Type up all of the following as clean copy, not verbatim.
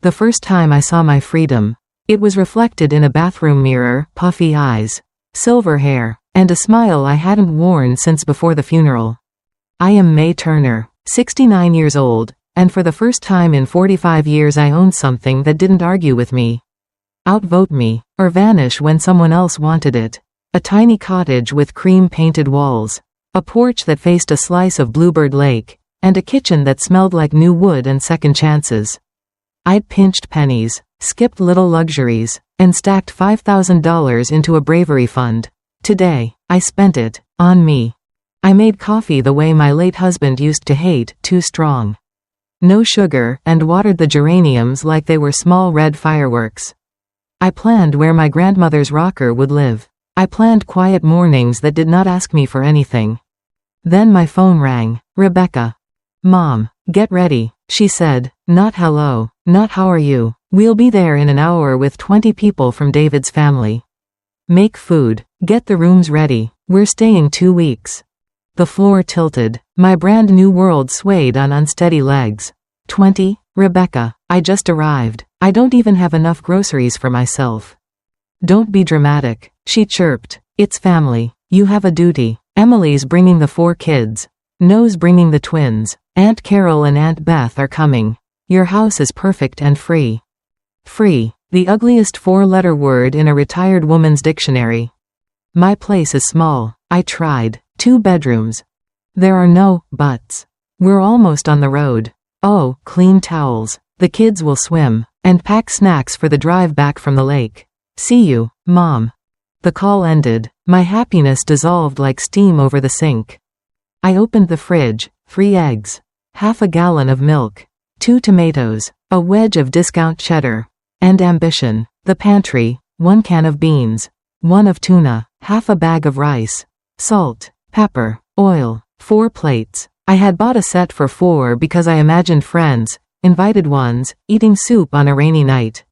The first time I saw my freedom. It was reflected in a bathroom mirror, puffy eyes, silver hair, and a smile I hadn't worn since before the funeral. I am May Turner, 69 years old, and for the first time in 45 years I owned something that didn't argue with me, outvote me, or vanish when someone else wanted it. A tiny cottage with cream-painted walls, a porch that faced a slice of Bluebird Lake, and a kitchen that smelled like new wood and second chances. I'd pinched pennies, skipped little luxuries, and stacked $5,000 into a bravery fund. Today, I spent it on me. I made coffee the way my late husband used to hate, too strong. No sugar, and watered the geraniums like they were small red fireworks. I planned where my grandmother's rocker would live. I planned quiet mornings that did not ask me for anything. Then my phone rang. Rebecca. Mom, get ready, she said. Not hello, not how are you. We'll be there in an hour with 20 people from David's family. Make food. Get the rooms ready. We're staying 2 weeks. The floor tilted. My brand new world swayed on unsteady legs. 20? Rebecca, I just arrived. I don't even have enough groceries for myself. Don't be dramatic, she chirped. It's family. You have a duty. Emily's bringing the 4 kids. No's bringing the twins. Aunt Carol and Aunt Beth are coming. Your house is perfect and free. Free, the ugliest 4-letter word in a retired woman's dictionary. My place is small. I tried. 2 bedrooms. There are no buts. We're almost on the road. Oh, clean towels. The kids will swim, and pack snacks for the drive back from the lake. See you, Mom. The call ended. My happiness dissolved like steam over the sink. I opened the fridge. 3 eggs. Half a gallon of milk. 2 tomatoes. A wedge of discount cheddar. And ambition. The pantry. 1 can of beans. 1 of tuna. Half a bag of rice. Salt. Pepper. Oil. 4 plates. I had bought a set for 4 because I imagined friends, invited ones, eating soup on a rainy night.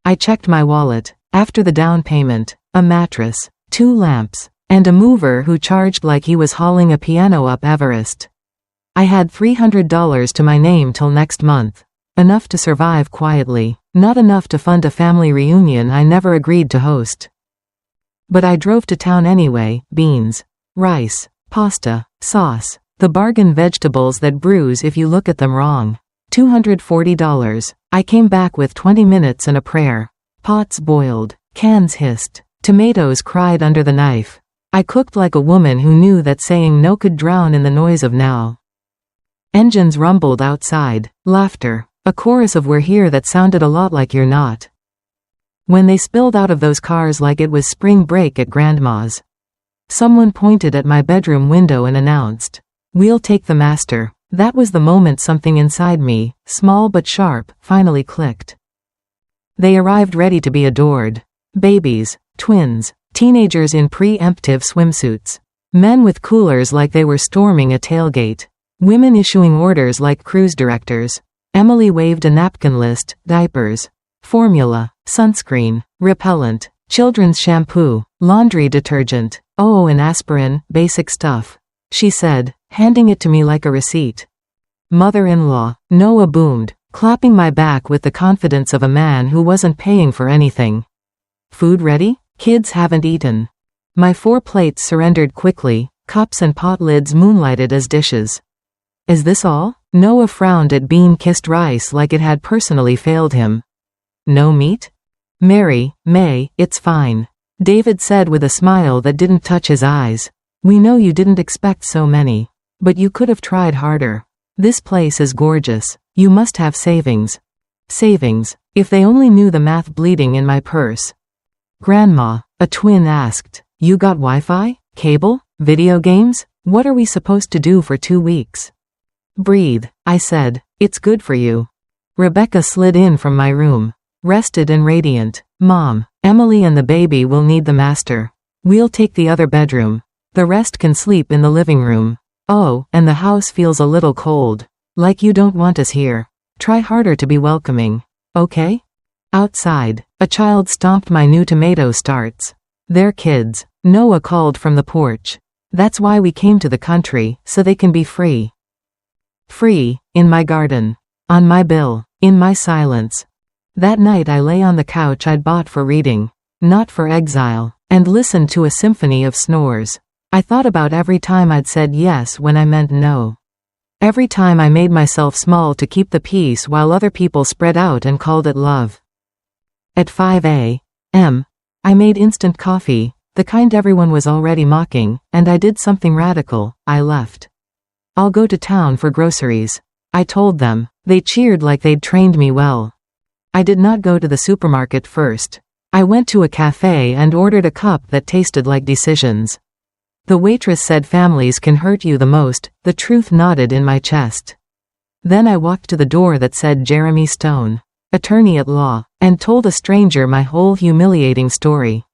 I checked my wallet. After the down payment, a mattress, 2 lamps, and a mover who charged like he was hauling a piano up Everest. I had $300 to my name till next month. Enough to survive quietly, not enough to fund a family reunion I never agreed to host. But I drove to town anyway. Beans, rice, pasta, sauce, the bargain vegetables that bruise if you look at them wrong. $240. I came back with 20 minutes and a prayer. Pots boiled, cans hissed, tomatoes cried under the knife. I cooked like a woman who knew that saying no could drown in the noise of now. Engines rumbled outside, laughter, a chorus of "we're here" that sounded a lot like "you're not." When they spilled out of those cars like it was spring break at Grandma's. Someone pointed at my bedroom window and announced, "We'll take the master." That was the moment something inside me, small but sharp, finally clicked. They arrived ready to be adored. Babies, twins, teenagers in preemptive swimsuits. Men with coolers like they were storming a tailgate. Women issuing orders like cruise directors. Emily waved a napkin list: diapers, formula, sunscreen, repellent, children's shampoo, laundry detergent, oh, and aspirin, basic stuff, she said, handing it to me like a receipt. Mother-in-law, Noah boomed, clapping my back with the confidence of a man who wasn't paying for anything. Food ready? Kids haven't eaten. My 4 plates surrendered quickly, cups and pot lids moonlighted as dishes. Is this all? Noah frowned at bean-kissed rice like it had personally failed him. No meat? May, it's fine. David said with a smile that didn't touch his eyes. We know you didn't expect so many. But you could have tried harder. This place is gorgeous. You must have savings. Savings. If they only knew the math bleeding in my purse. Grandma, a twin asked, you got Wi-Fi? Cable? Video games? What are we supposed to do for 2 weeks? Breathe, I said. It's good for you. Rebecca slid in from my room. Rested and radiant. Mom, Emily and the baby will need the master. We'll take the other bedroom. The rest can sleep in the living room. Oh, and the house feels a little cold. Like you don't want us here. Try harder to be welcoming. Okay? Outside, a child stomped my new tomato starts. They're kids, Noah called from the porch. That's why we came to the country, so they can be free. Free, in my garden. On my bill. In my silence. That night I lay on the couch I'd bought for reading, not for exile, and listened to a symphony of snores. I thought about every time I'd said yes when I meant no. Every time I made myself small to keep the peace while other people spread out and called it love. At 5 a.m., I made instant coffee, the kind everyone was already mocking, and I did something radical. I left. I'll go to town for groceries, I told them. They cheered like they'd trained me well. I did not go to the supermarket first. I went to a cafe and ordered a cup that tasted like decisions. The waitress said families can hurt you the most. The truth nodded in my chest. Then I walked to the door that said Jeremy Stone, attorney at law, and told a stranger my whole humiliating story.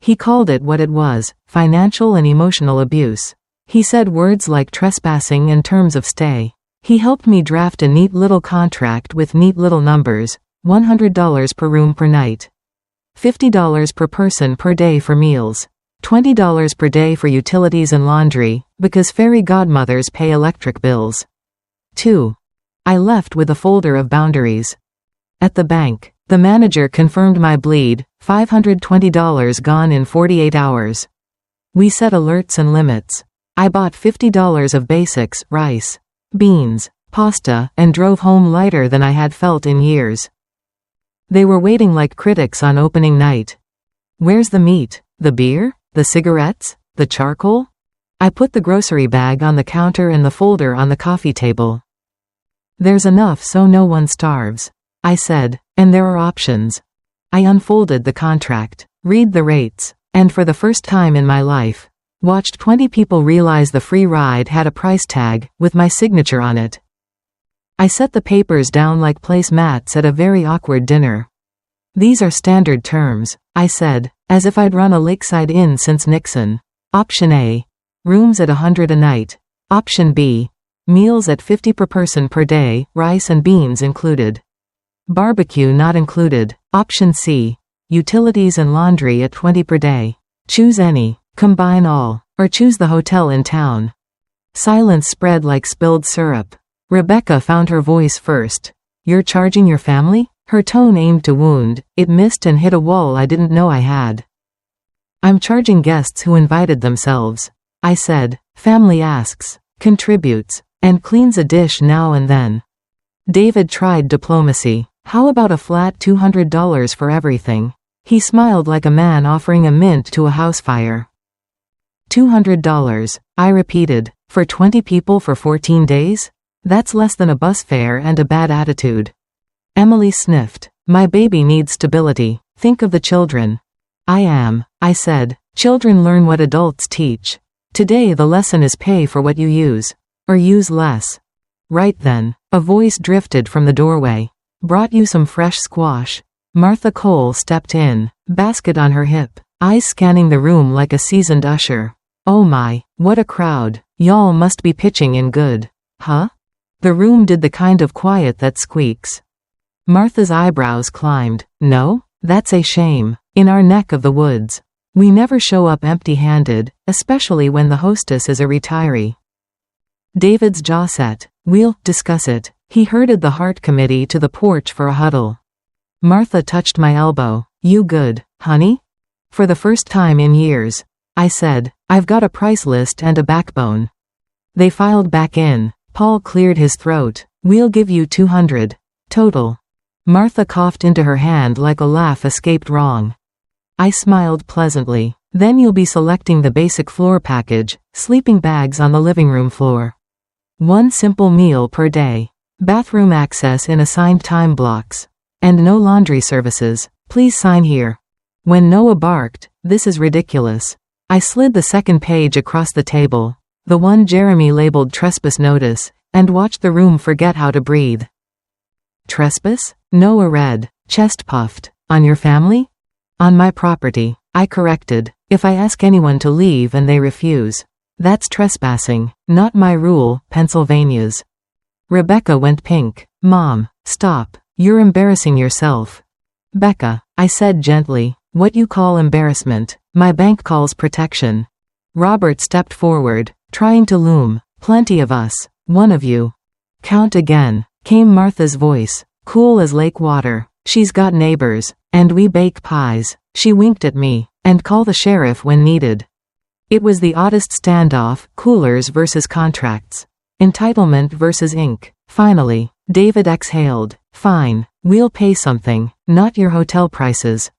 He called it what it was, financial and emotional abuse. He said words like trespassing and terms of stay. He helped me draft a neat little contract with neat little numbers, $100 per room per night, $50 per person per day for meals, $20 per day for utilities and laundry, because fairy godmothers pay electric bills. 2. I left with a folder of boundaries. At the bank, the manager confirmed my bleed, $520 gone in 48 hours. We set alerts and limits. I bought $50 of basics, rice, beans, pasta, and drove home lighter than I had felt in years. They were waiting like critics on opening night. Where's the meat? The beer? The cigarettes? The charcoal? I put the grocery bag on the counter and the folder on the coffee table. There's enough so no one starves, I said, and there are options. I unfolded the contract, read the rates, and for the first time in my life, watched 20 people realize the free ride had a price tag, with my signature on it. I set the papers down like placemats at a very awkward dinner. These are standard terms, I said, as if I'd run a lakeside inn since Nixon. Option A. Rooms at $100 a night. Option B. Meals at $50 per person per day, rice and beans included. Barbecue not included. Option C. Utilities and laundry at $20 per day. Choose any. Combine all. Or choose the hotel in town. Silence spread like spilled syrup. Rebecca found her voice first. You're charging your family? Her tone aimed to wound. It missed and hit a wall I didn't know I had. I'm charging guests who invited themselves, I said. Family asks, contributes, and cleans a dish now and then. David tried diplomacy. How about a flat $200 for everything? He smiled like a man offering a mint to a house fire. $200, I repeated, for 20 people for 14 days? That's less than a bus fare and a bad attitude. Emily sniffed. My baby needs stability. Think of the children. I said. Children learn what adults teach. Today the lesson is pay for what you use. Or use less. Right then, a voice drifted from the doorway. Brought you some fresh squash. Martha Cole stepped in, basket on her hip, eyes scanning the room like a seasoned usher. Oh my, what a crowd. Y'all must be pitching in good. Huh? The room did the kind of quiet that squeaks. Martha's eyebrows climbed. No? That's a shame. In our neck of the woods. We never show up empty-handed, especially when the hostess is a retiree. David's jaw set. We'll discuss it. He herded the heart committee to the porch for a huddle. Martha touched my elbow. You good, honey? For the first time in years. I said, I've got a price list and a backbone. They filed back in. Paul cleared his throat. We'll give you $200. Total. Martha coughed into her hand like a laugh escaped wrong. I smiled pleasantly. Then you'll be selecting the basic floor package, sleeping bags on the living room floor. One simple meal per day. Bathroom access in assigned time blocks. And no laundry services. Please sign here. When Noah barked, this is ridiculous. I slid the second page across the table, the one Jeremy labeled trespass notice, and watched the room forget how to breathe. Trespass? Noah read, chest puffed. On your family? On my property, I corrected. If I ask anyone to leave and they refuse, that's trespassing, not my rule, Pennsylvania's. Rebecca went pink. Mom, stop. You're embarrassing yourself. Becca, I said gently, what you call embarrassment, my bank calls protection. Robert stepped forward, trying to loom. Plenty of us. One of you. Count again, came Martha's voice. cool as lake water. She's got neighbors, and we bake pies. She winked at me, and call the sheriff when needed. It was the oddest standoff, coolers versus contracts. Entitlement versus ink. Finally, David exhaled. Fine, we'll pay something, not your hotel prices.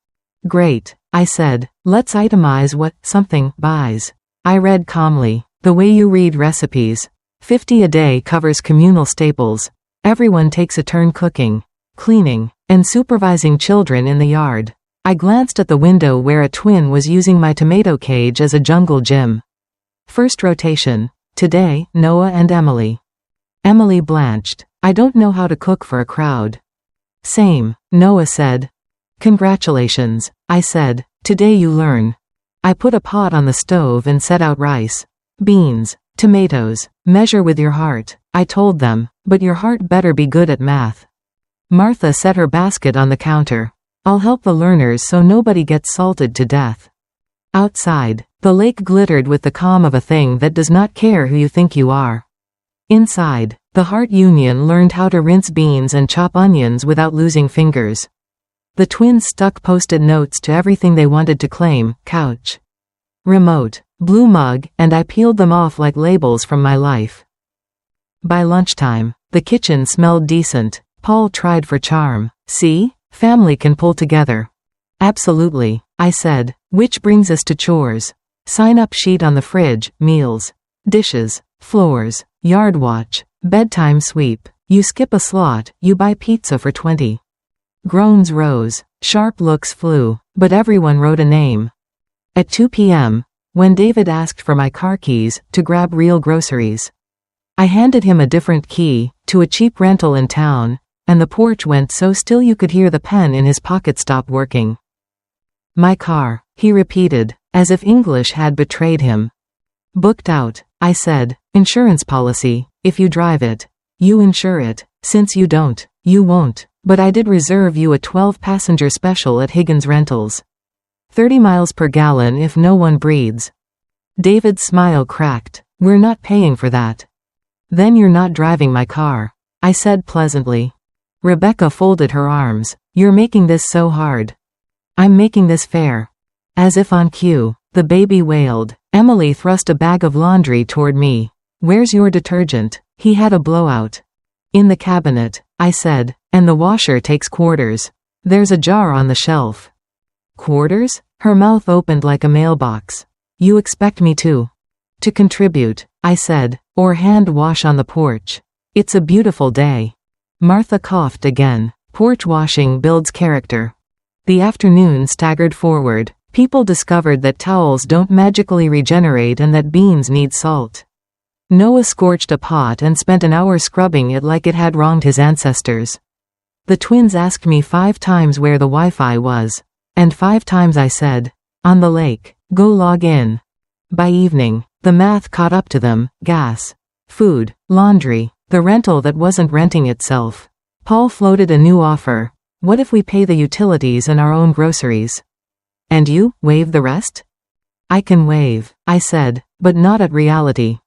Great, I said. Let's itemize what something buys. I read calmly. The way you read recipes. 50 a day covers communal staples. Everyone takes a turn cooking, cleaning, and supervising children in the yard. I glanced at the window where a twin was using my tomato cage as a jungle gym. First rotation. Today, Noah and Emily. Emily blanched. I don't know how to cook for a crowd. Same, Noah said. Congratulations, I said. Today you learn. I put a pot on the stove and set out rice, beans, tomatoes. Measure with your heart, I told them, but your heart better be good at math. Martha set her basket on the counter. I'll help the learners so nobody gets salted to death. Outside, the lake glittered with the calm of a thing that does not care who you think you are. Inside, the Heart Union learned how to rinse beans and chop onions without losing fingers. The twins stuck post-it notes to everything they wanted to claim: couch, remote, blue mug, and I peeled them off like labels from my life. By lunchtime, the kitchen smelled decent. Paul tried for charm. See? Family can pull together. Absolutely, I said. Which brings us to chores. Sign-up sheet on the fridge, meals, dishes, floors, yard watch, bedtime sweep. You skip a slot, you buy pizza for 20. Groans rose, sharp looks flew, but everyone wrote a name. At 2 p.m., when David asked for my car keys to grab real groceries, I handed him a different key to a cheap rental in town, and the porch went so still you could hear the pen in his pocket stop working. My car, he repeated, as if English had betrayed him. Booked out, I said. Insurance policy. If you drive it, you insure it. Since you don't, you won't. But I did reserve you a 12-passenger special at Higgins Rentals. 30 miles per gallon if no one breathes. David's smile cracked. We're not paying for that. Then you're not driving my car, I said pleasantly. Rebecca folded her arms. You're making this so hard. I'm making this fair. As if on cue, the baby wailed. Emily thrust a bag of laundry toward me. Where's your detergent? He had a blowout. In the cabinet, I said, and the washer takes quarters. There's a jar on the shelf. Quarters? Her mouth opened like a mailbox. You expect me to contribute, I said, or hand wash on the porch. It's a beautiful day. Martha coughed again. Porch washing builds character. The afternoon staggered forward. People discovered that towels don't magically regenerate and that beans need salt. Noah scorched a pot and spent an hour scrubbing it like it had wronged his ancestors. The twins asked me 5 times where the Wi-Fi was. And 5 times I said, on the lake, go log in. By evening, the math caught up to them: gas, food, laundry, the rental that wasn't renting itself. Paul floated a new offer. What if we pay the utilities and our own groceries? And you, waive the rest? I can waive, I said, but not at reality.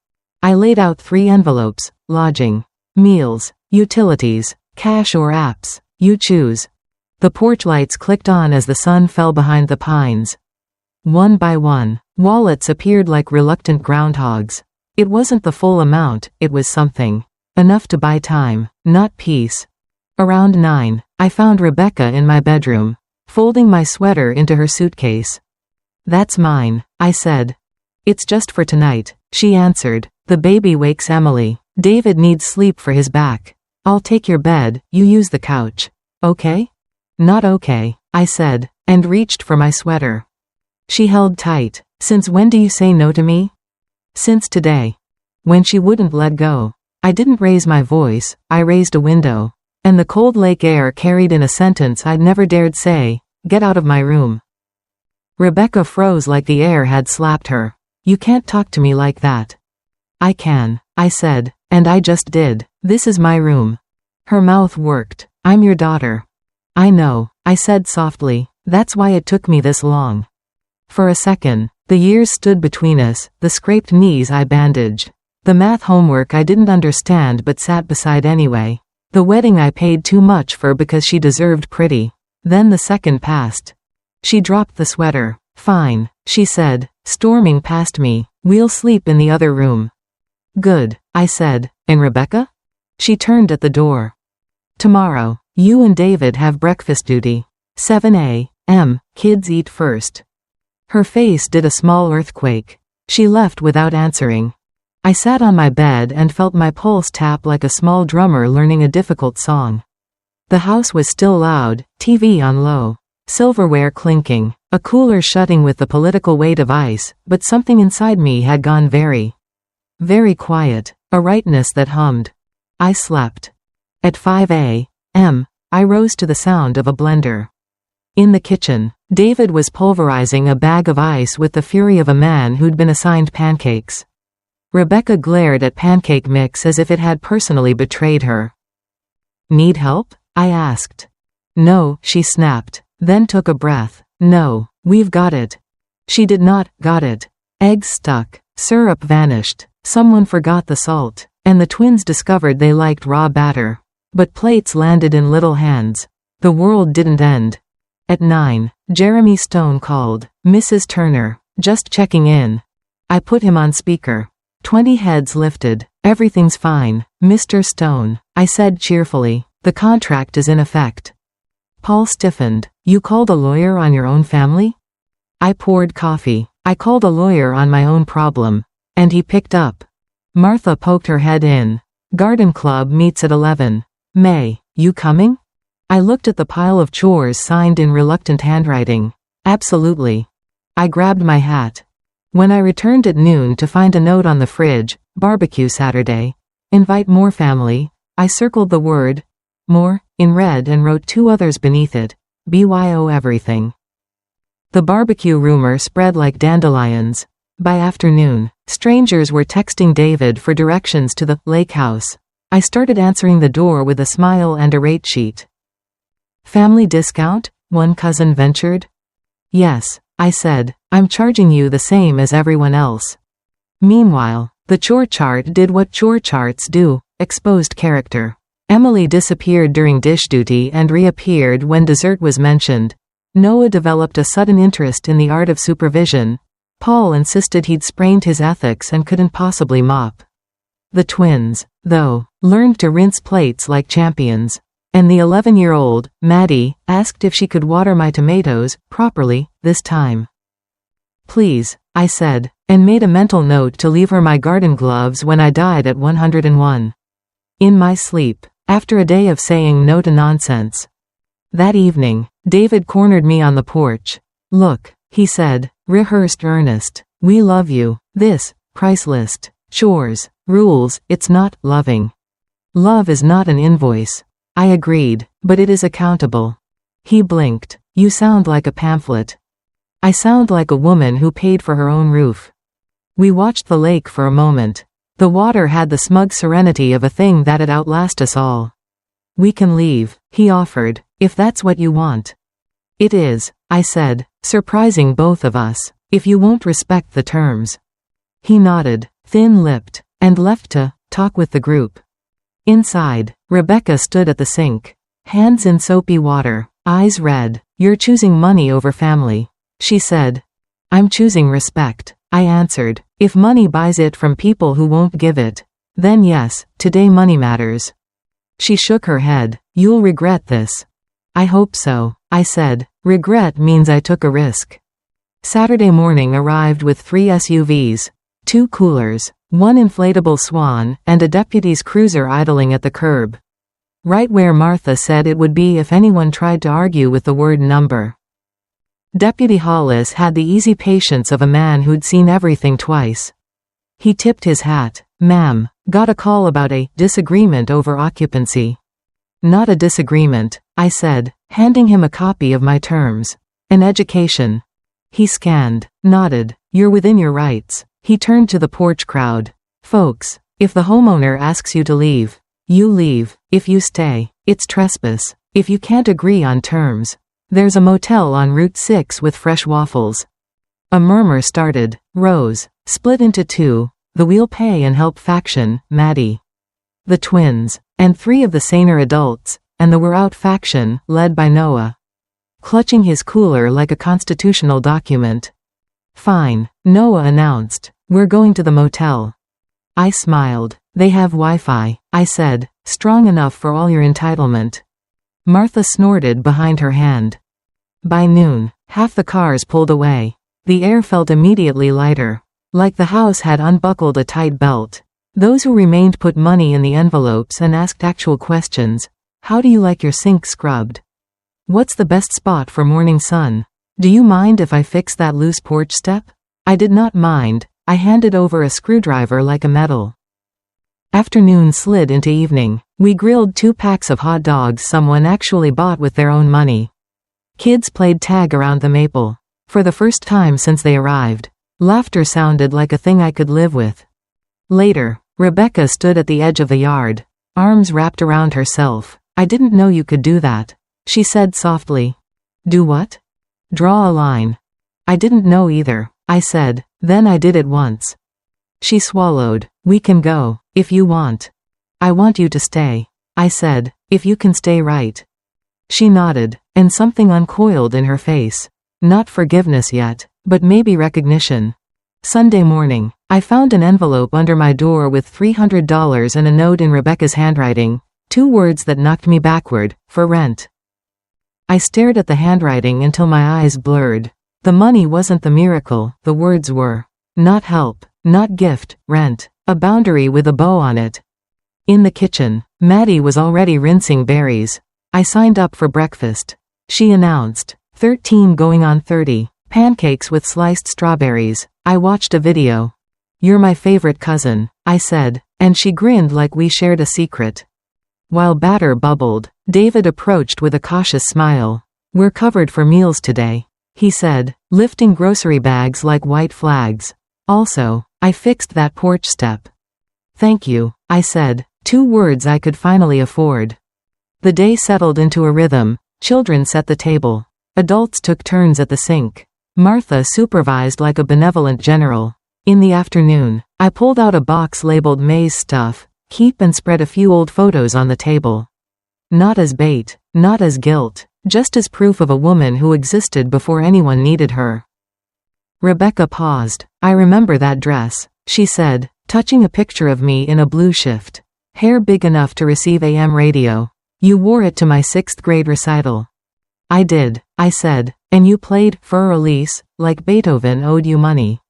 I laid out 3 envelopes: lodging, meals, utilities, cash or apps. You choose. The porch lights clicked on as the sun fell behind the pines. One by one, wallets appeared like reluctant groundhogs. It wasn't the full amount, it was something. Enough to buy time, not peace. Around 9, I found Rebecca in my bedroom, folding my sweater into her suitcase. That's mine, I said. It's just for tonight, she answered. The baby wakes Emily. David needs sleep for his back. I'll take your bed, you use the couch. Okay? Not okay, I said, and reached for my sweater. She held tight. Since when do you say no to me? Since today. When she wouldn't let go. I didn't raise my voice, I raised a window. And the cold lake air carried in a sentence I'd never dared say: get out of my room. Rebecca froze like the air had slapped her. You can't talk to me like that. I can, I said, and I just did. This is my room. Her mouth worked. I'm your daughter. I know, I said softly. That's why it took me this long. For a second, the years stood between us, the scraped knees I bandaged. The math homework I didn't understand but sat beside anyway. The wedding I paid too much for because she deserved pretty. Then the second passed. She dropped the sweater. Fine, she said, storming past me. We'll sleep in the other room. Good, I said. And Rebecca? She turned at the door. Tomorrow, you and David have breakfast duty. 7 a.m. Kids eat first. Her face did a small earthquake. She left without answering. I sat on my bed and felt my pulse tap like a small drummer learning a difficult song. The house was still loud, TV on low, silverware clinking, a cooler shutting with the political weight of ice, but something inside me had gone very, very quiet, a rightness that hummed. I slept. At 5 a.m., I rose to the sound of a blender. In the kitchen, David was pulverizing a bag of ice with the fury of a man who'd been assigned pancakes. Rebecca glared at pancake mix as if it had personally betrayed her. Need help? I asked. No, she snapped, then took a breath. No, we've got it. She did not, got it. Eggs stuck, syrup vanished, someone forgot the salt, and the twins discovered they liked raw batter. But plates landed in little hands. The world didn't end. At 9, Jeremy Stone called. Mrs. Turner, just checking in. I put him on speaker. 20 heads lifted. Everything's fine, Mr. Stone, I said cheerfully. The contract is in effect. Paul stiffened. You called a lawyer on your own family? I poured coffee. I called a lawyer on my own problem. And he picked up. Martha poked her head in. Garden club meets at 11. May, you coming? I looked at the pile of chores signed in reluctant handwriting. Absolutely. I grabbed my hat. When I returned at noon to find a note on the fridge, barbecue Saturday. Invite more family, I circled the word, more, in red and wrote 2 others beneath it. BYO everything. The barbecue rumor spread like dandelions. By afternoon, strangers were texting David for directions to the lake house. I started answering the door with a smile and a rate sheet. Family discount? One cousin ventured. Yes, I said, I'm charging you the same as everyone else. Meanwhile, the chore chart did what chore charts do, exposed character. Emily disappeared during dish duty and reappeared when dessert was mentioned. Noah developed a sudden interest in the art of supervision. Paul insisted he'd sprained his ethics and couldn't possibly mop. The twins, though, learned to rinse plates like champions. And the 11-year-old, Maddie, asked if she could water my tomatoes, properly, this time. Please, I said, and made a mental note to leave her my garden gloves when I died at 101. In my sleep, after a day of saying no to nonsense. That evening, David cornered me on the porch. Look, he said, rehearsed earnest. We love you. This, price list, chores, rules, it's not loving. Love is not an invoice. I agreed, but it is accountable. He blinked. You sound like a pamphlet. I sound like a woman who paid for her own roof. We watched the lake for a moment. The water had the smug serenity of a thing that'd outlast us all. We can leave, he offered, if that's what you want. It is, I said, surprising both of us, if you won't respect the terms. He nodded, thin-lipped, and left to talk with the group. Inside, Rebecca stood at the sink. Hands in soapy water, eyes red. You're choosing money over family, she said. I'm choosing respect, I answered. If money buys it from people who won't give it, then yes, today money matters. She shook her head. You'll regret this. I hope so, I said. Regret means I took a risk. Saturday morning arrived with 3 SUVs, 2 coolers, 1 inflatable swan, and a deputy's cruiser idling at the curb. Right where Martha said it would be if anyone tried to argue with the word number. Deputy Hollis had the easy patience of a man who'd seen everything twice. He tipped his hat. Ma'am, got a call about a disagreement over occupancy. Not a disagreement, I said, handing him a copy of my terms. An education. He scanned, nodded. You're within your rights. He turned to the porch crowd. Folks, if the homeowner asks you to leave, you leave. If you stay, it's trespass. If you can't agree on terms, there's a motel on Route 6 with fresh waffles. A murmur started. Rose, split into 2, the We'll Pay and Help faction, Maddie. The twins, and 3 of the saner adults, and the we're out faction, led by Noah, clutching his cooler like a constitutional document. Fine, Noah announced. We're going to the motel. I smiled. They have Wi-Fi, I said, strong enough for all your entitlement. Martha snorted behind her hand. By noon, half the cars pulled away. The air felt immediately lighter, like the house had unbuckled a tight belt. Those who remained put money in the envelopes and asked actual questions. How do you like your sink scrubbed? What's the best spot for morning sun? Do you mind if I fix that loose porch step? I did not mind. I handed over a screwdriver like a medal. Afternoon slid into evening. We grilled 2 packs of hot dogs someone actually bought with their own money. Kids played tag around the maple. For the first time since they arrived. Laughter sounded like a thing I could live with. Later, Rebecca stood at the edge of the yard, arms wrapped around herself. I didn't know you could do that, she said softly. Do what? Draw a line. I didn't know either, I said, then I did it once. She swallowed. We can go, if you want. I want you to stay, I said, if you can stay right. She nodded, and something uncoiled in her face. Not forgiveness yet, but maybe recognition. Sunday morning, I found an envelope under my door with $300 and a note in Rebecca's handwriting, 2 words that knocked me backward, for rent. I stared at the handwriting until my eyes blurred. The money wasn't the miracle, the words were. Not help, not gift, rent, a boundary with a bow on it. In the kitchen, Maddie was already rinsing berries. I signed up for breakfast. She announced, 13 going on 30, pancakes with sliced strawberries. I watched a video. You're my favorite cousin, I said, and she grinned like we shared a secret. While batter bubbled, David approached with a cautious smile. We're covered for meals today, he said, lifting grocery bags like white flags. Also, I fixed that porch step. Thank you, I said, 2 words I could finally afford. The day settled into a rhythm. Children set the table. Adults took turns at the sink. Martha supervised like a benevolent general. In the afternoon, I pulled out a box labeled May's stuff, keep, and spread a few old photos on the table. Not as bait, not as guilt, just as proof of a woman who existed before anyone needed her. Rebecca paused. I remember that dress, she said, touching a picture of me in a blue shift. Hair big enough to receive AM radio. You wore it to my 6th grade recital. I did, I said, and you played Für Elise, like Beethoven owed you money.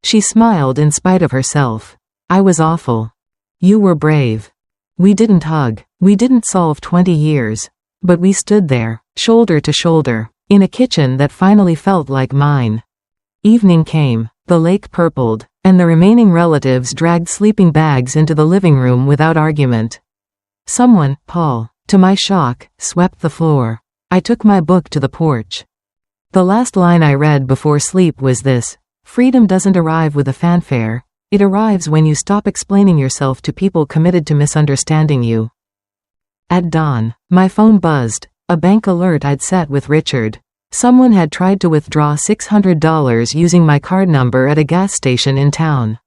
She smiled in spite of herself. I was awful. You were brave. We didn't hug, we didn't solve 20 years. But we stood there, shoulder to shoulder, in a kitchen that finally felt like mine. Evening came, the lake purpled, and the remaining relatives dragged sleeping bags into the living room without argument. Someone, Paul, to my shock, swept the floor. I took my book to the porch. The last line I read before sleep was this: freedom doesn't arrive with a fanfare, it arrives when you stop explaining yourself to people committed to misunderstanding you. At dawn, my phone buzzed, a bank alert I'd set with Richard. Someone had tried to withdraw $600 using my card number at a gas station in town.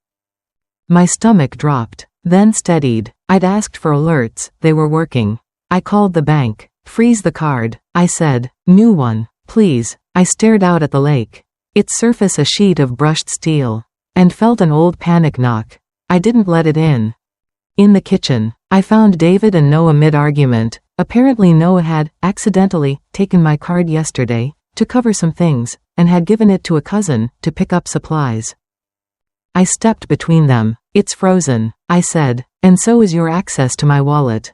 My stomach dropped, then steadied. I'd asked for alerts, they were working. I called the bank. Freeze the card, I said. New one, please. I stared out at the lake. Its surface a sheet of brushed steel. And felt an old panic knock. I didn't let it in. In the kitchen, I found David and Noah mid-argument. Apparently Noah had, accidentally, taken my card yesterday, to cover some things, and had given it to a cousin, to pick up supplies. I stepped between them. It's frozen, I said, and so is your access to my wallet.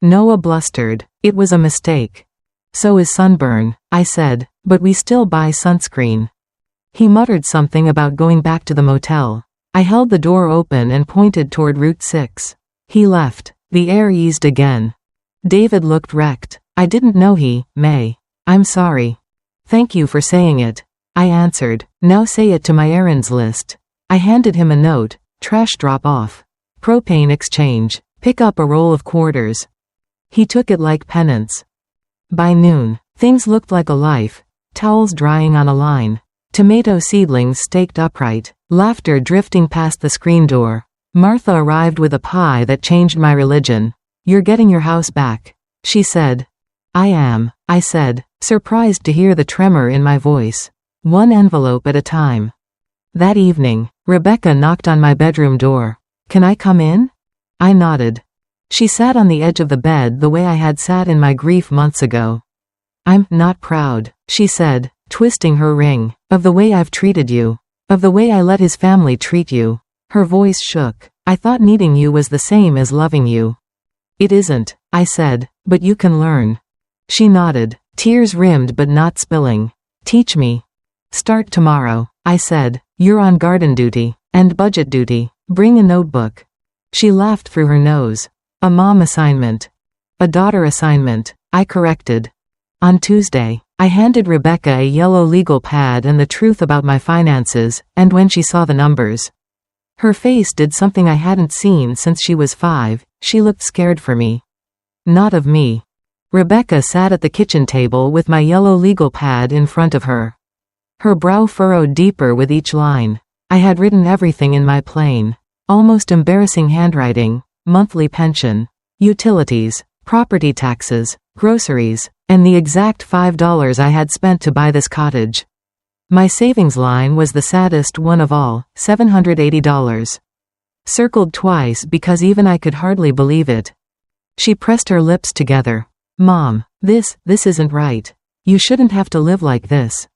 Noah blustered. It was a mistake. So is sunburn, I said, but we still buy sunscreen. He muttered something about going back to the motel. I held the door open and pointed toward Route 6. He left. The air eased again. David looked wrecked. I didn't know he, May. I'm sorry. Thank you for saying it. I answered. Now say it to my errands list. I handed him a note. Trash drop off. Propane exchange. Pick up a roll of quarters. He took it like penance. By noon, things looked like a life. Towels drying on a line. Tomato seedlings staked upright. Laughter drifting past the screen door. Martha arrived with a pie that changed my religion. You're getting your house back, she said. I am, I said, surprised to hear the tremor in my voice. One envelope at a time. That evening, Rebecca knocked on my bedroom door. Can I come in? I nodded. She sat on the edge of the bed the way I had sat in my grief months ago. I'm not proud, she said, twisting her ring, of the way I've treated you, of the way I let his family treat you. Her voice shook. I thought needing you was the same as loving you. It isn't, I said, but you can learn. She nodded, tears rimmed but not spilling. Teach me. Start tomorrow, I said. You're on garden duty, and budget duty. Bring a notebook. She laughed through her nose. A mom assignment. A daughter assignment, I corrected. On Tuesday, I handed Rebecca a yellow legal pad and the truth about my finances, and when she saw the numbers, her face did something I hadn't seen since she was 5, she looked scared for me. Not of me. Rebecca sat at the kitchen table with my yellow legal pad in front of her. Her brow furrowed deeper with each line. I had written everything in my plain, almost embarrassing handwriting: monthly pension, utilities, property taxes, groceries, and the exact $5 I had spent to buy this cottage. My savings line was the saddest one of all, $780. Circled twice because even I could hardly believe it. She pressed her lips together. Mom, this isn't right. You shouldn't have to live like this.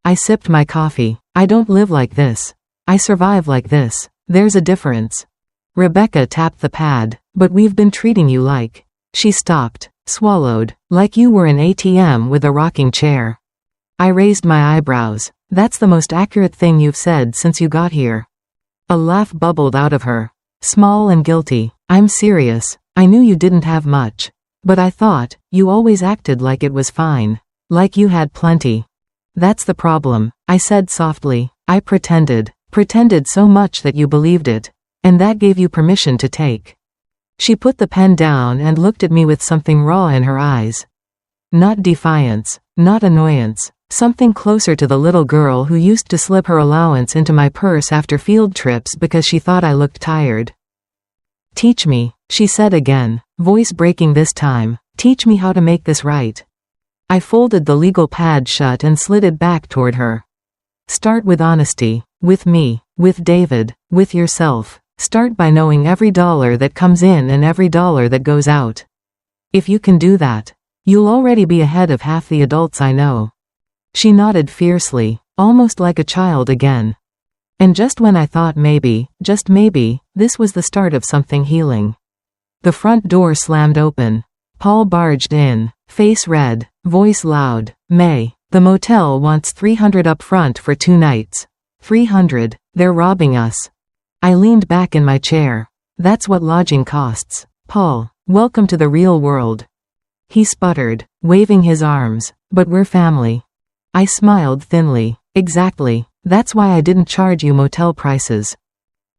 I sipped my coffee. I don't live like this. I survive like this. There's a difference. Rebecca tapped the pad. But we've been treating you like. She stopped, swallowed, like you were an ATM with a rocking chair. I raised my eyebrows. That's the most accurate thing you've said since you got here. A laugh bubbled out of her. Small and guilty. I'm serious. I knew you didn't have much. But I thought, you always acted like it was fine. Like you had plenty. That's the problem, I said softly. I pretended so much that you believed it. And that gave you permission to take. She put the pen down and looked at me with something raw in her eyes. Not defiance, not annoyance. Something closer to the little girl who used to slip her allowance into my purse after field trips because she thought I looked tired. Teach me, she said again, voice breaking this time. Teach me how to make this right. I folded the legal pad shut and slid it back toward her. Start with honesty, with me, with David, with yourself. Start by knowing every dollar that comes in and every dollar that goes out. If you can do that, you'll already be ahead of half the adults I know. She nodded fiercely, almost like a child again. And just when I thought maybe, just maybe, this was the start of something healing. The front door slammed open. Paul barged in, face red, voice loud. May, the motel wants $300 up front for 2 nights. $300, they're robbing us. I leaned back in my chair. That's what lodging costs. Paul, welcome to the real world. He sputtered, waving his arms. But we're family. I smiled thinly. Exactly. That's why I didn't charge you motel prices.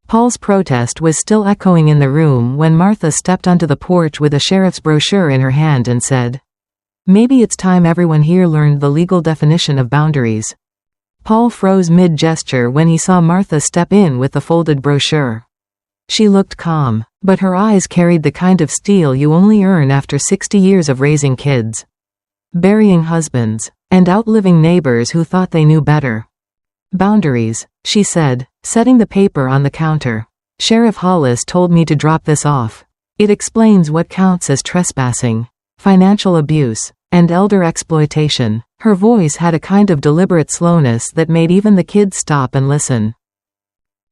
Paul's protest was still echoing in the room when Martha stepped onto the porch with a sheriff's brochure in her hand and said, "Maybe it's time everyone here learned the legal definition of boundaries." Paul froze mid-gesture when he saw Martha step in with the folded brochure. She looked calm, but her eyes carried the kind of steel you only earn after 60 years of raising kids, burying husbands, and outliving neighbors who thought they knew better. Boundaries, she said, setting the paper on the counter. Sheriff Hollis told me to drop this off. It explains what counts as trespassing, financial abuse, and elder exploitation. Her voice had a kind of deliberate slowness that made even the kids stop and listen.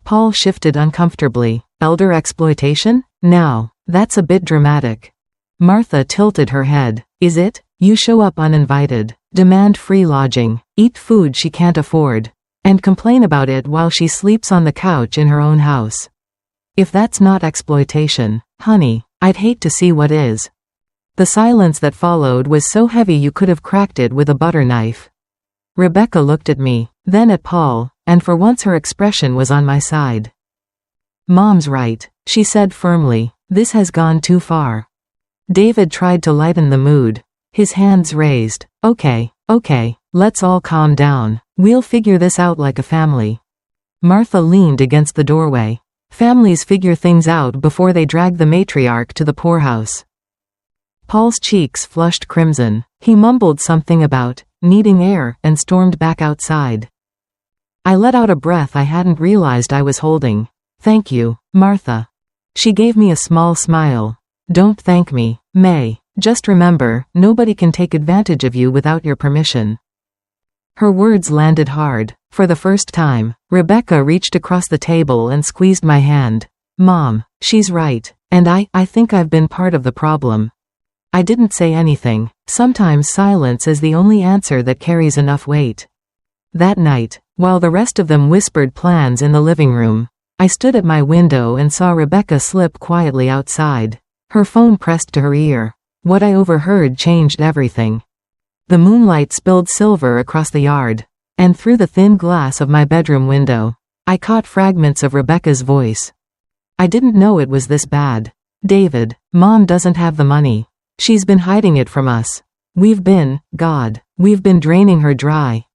Paul shifted uncomfortably. Elder exploitation? Now, that's a bit dramatic. Martha tilted her head. Is it? You show up uninvited, demand free lodging, eat food she can't afford, and complain about it while she sleeps on the couch in her own house. If that's not exploitation, honey, I'd hate to see what is. The silence that followed was so heavy you could have cracked it with a butter knife. Rebecca looked at me, then at Paul, and for once her expression was on my side. Mom's right, she said firmly. This has gone too far. David tried to lighten the mood. His hands raised. Okay, let's all calm down. We'll figure this out like a family. Martha leaned against the doorway. Families figure things out before they drag the matriarch to the poorhouse. Paul's cheeks flushed crimson. He mumbled something about needing air and stormed back outside. I let out a breath I hadn't realized I was holding. Thank you, Martha. She gave me a small smile. Don't thank me, May. Just remember, nobody can take advantage of you without your permission. Her words landed hard. For the first time, Rebecca reached across the table and squeezed my hand. Mom, she's right, and I think I've been part of the problem. I didn't say anything. Sometimes silence is the only answer that carries enough weight. That night, while the rest of them whispered plans in the living room, I stood at my window and saw Rebecca slip quietly outside. Her phone pressed to her ear. What I overheard changed everything. The moonlight spilled silver across the yard, and through the thin glass of my bedroom window, I caught fragments of Rebecca's voice. I didn't know it was this bad. David, Mom doesn't have the money. She's been hiding it from us. We've been draining her dry.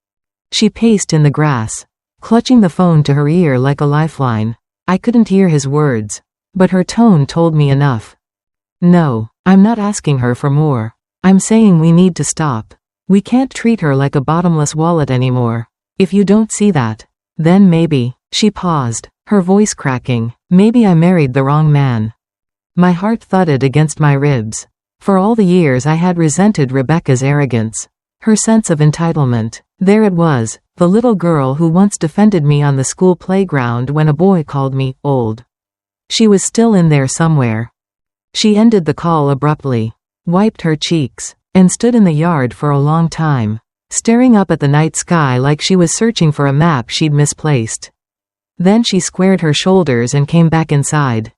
She paced in the grass, clutching the phone to her ear like a lifeline. I couldn't hear his words, but her tone told me enough. No, I'm not asking her for more. I'm saying we need to stop. We can't treat her like a bottomless wallet anymore. If you don't see that, then maybe, she paused, her voice cracking, maybe I married the wrong man. My heart thudded against my ribs. For all the years I had resented Rebecca's arrogance, her sense of entitlement. There it was, the little girl who once defended me on the school playground when a boy called me old. She was still in there somewhere. She ended the call abruptly, wiped her cheeks, and stood in the yard for a long time, staring up at the night sky like she was searching for a map she'd misplaced. Then she squared her shoulders and came back inside.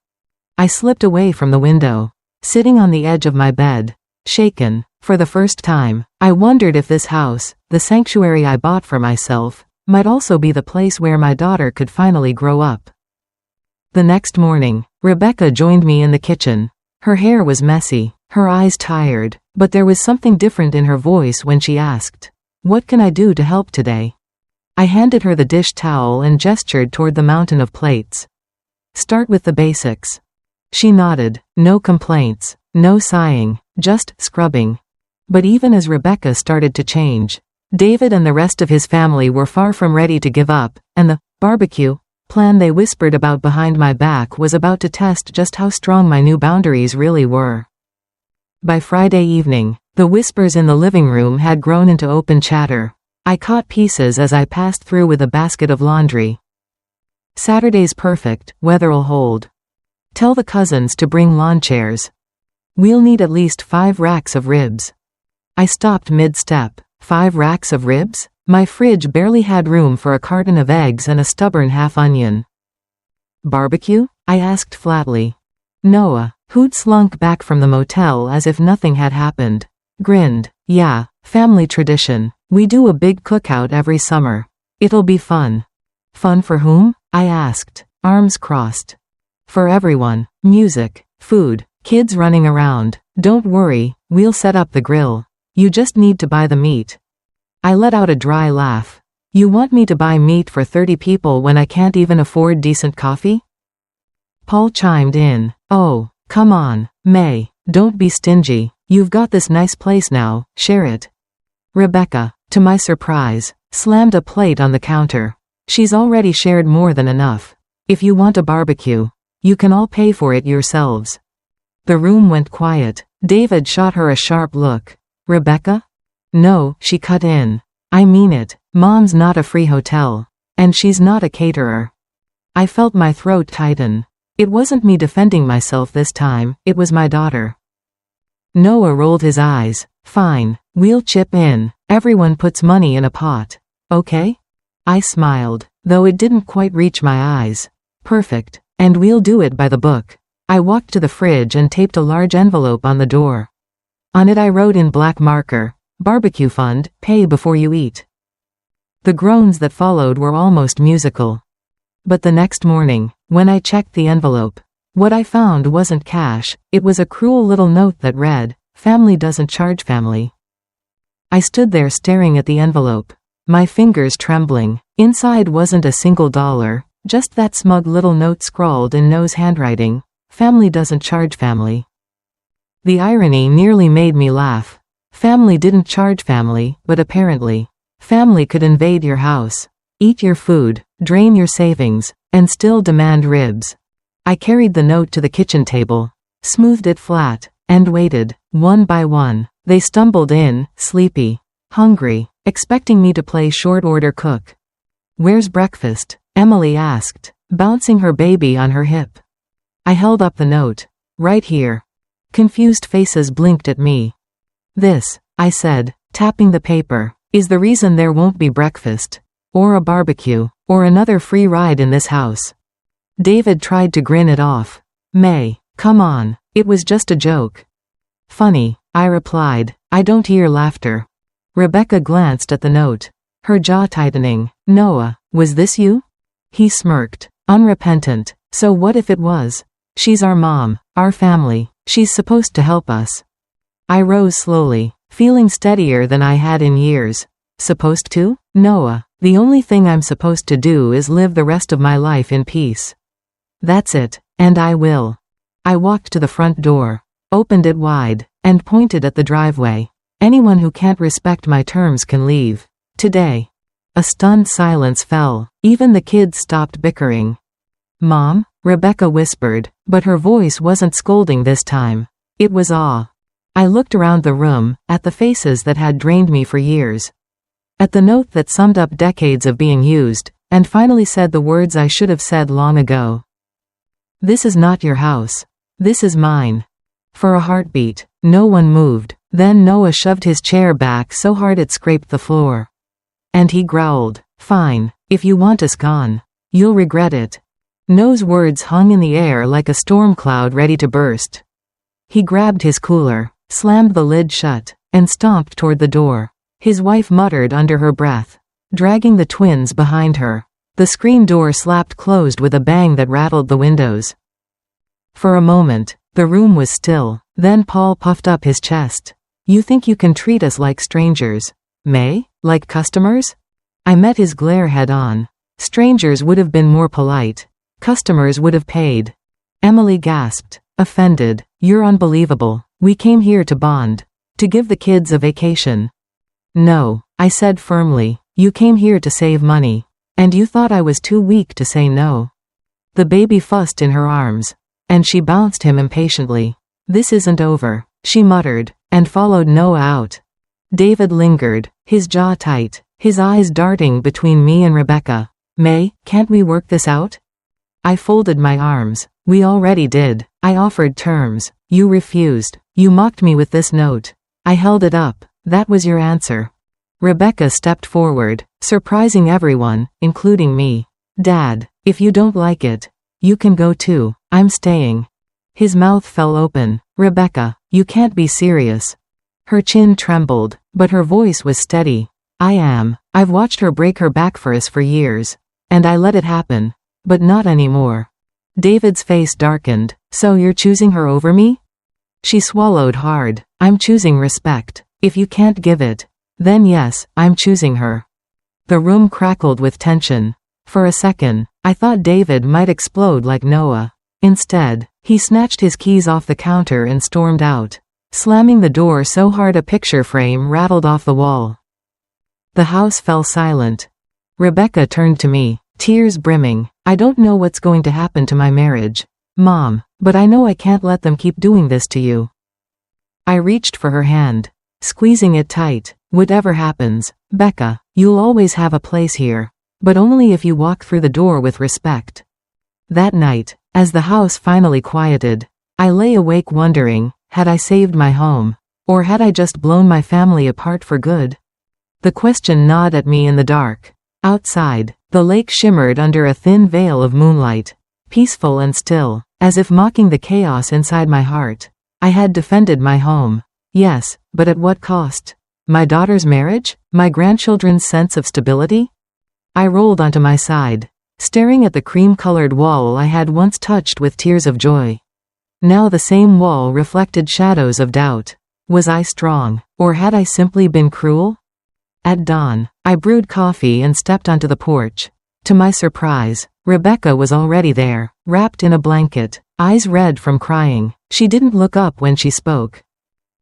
I slipped away from the window, sitting on the edge of my bed, shaken. For the first time, I wondered if this house, the sanctuary I bought for myself, might also be the place where my daughter could finally grow up. The next morning, Rebecca joined me in the kitchen. Her hair was messy, her eyes tired, but there was something different in her voice when she asked, "What can I do to help today?" I handed her the dish towel and gestured toward the mountain of plates. "Start with the basics." She nodded. No complaints, no sighing, just scrubbing. But even as Rebecca started to change, David and the rest of his family were far from ready to give up, and the barbecue plan they whispered about behind my back was about to test just how strong my new boundaries really were. By Friday evening, the whispers in the living room had grown into open chatter. I caught pieces as I passed through with a basket of laundry. "Saturday's perfect, weather'll hold. Tell the cousins to bring lawn chairs. We'll need at least 5 racks of ribs." I stopped mid-step. 5 racks of ribs? My fridge barely had room for a carton of eggs and a stubborn half-onion. "Barbecue?" I asked flatly. Noah, who'd slunk back from the motel as if nothing had happened, grinned. "Yeah, family tradition. We do a big cookout every summer. It'll be fun." "Fun for whom?" I asked, arms crossed. "For everyone. Music, food, kids running around. Don't worry, we'll set up the grill. You just need to buy the meat." I let out a dry laugh. "You want me to buy meat for 30 people when I can't even afford decent coffee?" Paul chimed in. "Oh, come on, May, don't be stingy. You've got this nice place now, share it." Rebecca, to my surprise, slammed a plate on the counter. "She's already shared more than enough. If you want a barbecue, you can all pay for it yourselves." The room went quiet. David shot her a sharp look. "Rebecca?" "No," she cut in. "I mean it. Mom's not a free hotel. And she's not a caterer." I felt my throat tighten. It wasn't me defending myself this time, it was my daughter. Noah rolled his eyes. "Fine, we'll chip in. Everyone puts money in a pot. Okay?" I smiled, though it didn't quite reach my eyes. "Perfect. And we'll do it by the book." I walked to the fridge and taped a large envelope on the door. On it I wrote in black marker, "Barbecue Fund, pay before you eat." The groans that followed were almost musical. But the next morning, when I checked the envelope, what I found wasn't cash, it was a cruel little note that read, "Family doesn't charge family." I stood there staring at the envelope, my fingers trembling. Inside wasn't a single dollar, just that smug little note scrawled in Noah's handwriting, "Family doesn't charge family." The irony nearly made me laugh. Family didn't charge family, but apparently, family could invade your house, eat your food, drain your savings, and still demand ribs. I carried the note to the kitchen table, smoothed it flat, and waited. One by one, they stumbled in, sleepy, hungry, expecting me to play short order cook. "Where's breakfast?" Emily asked, bouncing her baby on her hip. I held up the note. "Right here." Confused faces blinked at me. "This," I said, tapping the paper, "is the reason there won't be breakfast, or a barbecue, or another free ride in this house." David tried to grin it off. "May, come on, it was just a joke." "Funny," I replied. "I don't hear laughter." Rebecca glanced at the note, her jaw tightening. "Noah, was this you?" He smirked, unrepentant. "So what if it was? She's our mom, our family. She's supposed to help us." I rose slowly, feeling steadier than I had in years. "Supposed to? Noah, the only thing I'm supposed to do is live the rest of my life in peace. That's it, and I will." I walked to the front door, opened it wide, and pointed at the driveway. "Anyone who can't respect my terms can leave. Today." A stunned silence fell. Even the kids stopped bickering. "Mom?" Rebecca whispered, but her voice wasn't scolding this time. It was awe. I looked around the room, at the faces that had drained me for years. At the note that summed up decades of being used, and finally said the words I should have said long ago. "This is not your house. This is mine." For a heartbeat, no one moved. Then Noah shoved his chair back so hard it scraped the floor. And he growled, "Fine, if you want us gone. You'll regret it." Noah's words hung in the air like a storm cloud ready to burst. He grabbed his cooler, slammed the lid shut, and stomped toward the door. His wife muttered under her breath, dragging the twins behind her. The screen door slapped closed with a bang that rattled the windows. For a moment, the room was still. Then Paul puffed up his chest. "You think you can treat us like strangers? May? Like customers?" I met his glare head on. Strangers would have been more polite. Customers would have paid. Emily gasped, offended. "You're unbelievable. We came here to bond. To give the kids a vacation." "No," I said firmly. "You came here to save money. And you thought I was too weak to say no." The baby fussed in her arms, and she bounced him impatiently. "This isn't over," she muttered, and followed Noah out. David lingered, his jaw tight, his eyes darting between me and Rebecca. "May, can't we work this out?" I folded my arms. "We already did. I offered terms. You refused. You mocked me with this note. I held it up. That was your answer." Rebecca stepped forward, surprising everyone, including me. "Dad, if you don't like it, you can go too. I'm staying." His mouth fell open. "Rebecca, you can't be serious." Her chin trembled, but her voice was steady. "I am. I've watched her break her back for us for years. And I let it happen. But not anymore." David's face darkened. "So you're choosing her over me?" She swallowed hard. "I'm choosing respect. If you can't give it, then yes, I'm choosing her." The room crackled with tension. For a second, I thought David might explode like Noah. Instead, he snatched his keys off the counter and stormed out, slamming the door so hard a picture frame rattled off the wall. The house fell silent. Rebecca turned to me, tears brimming. "I don't know what's going to happen to my marriage, Mom, but I know I can't let them keep doing this to you." I reached for her hand, squeezing it tight. "Whatever happens, Becca, you'll always have a place here, but only if you walk through the door with respect." That night, as the house finally quieted, I lay awake wondering, had I saved my home? Or had I just blown my family apart for good? The question gnawed at me in the dark. Outside, the lake shimmered under a thin veil of moonlight, peaceful and still, as if mocking the chaos inside my heart. I had defended my home. Yes, but at what cost? My daughter's marriage? My grandchildren's sense of stability? I rolled onto my side, staring at the cream-colored wall I had once touched with tears of joy. Now the same wall reflected shadows of doubt. Was I strong, or had I simply been cruel? At dawn, I brewed coffee and stepped onto the porch. To my surprise, Rebecca was already there, wrapped in a blanket, eyes red from crying. She didn't look up when she spoke.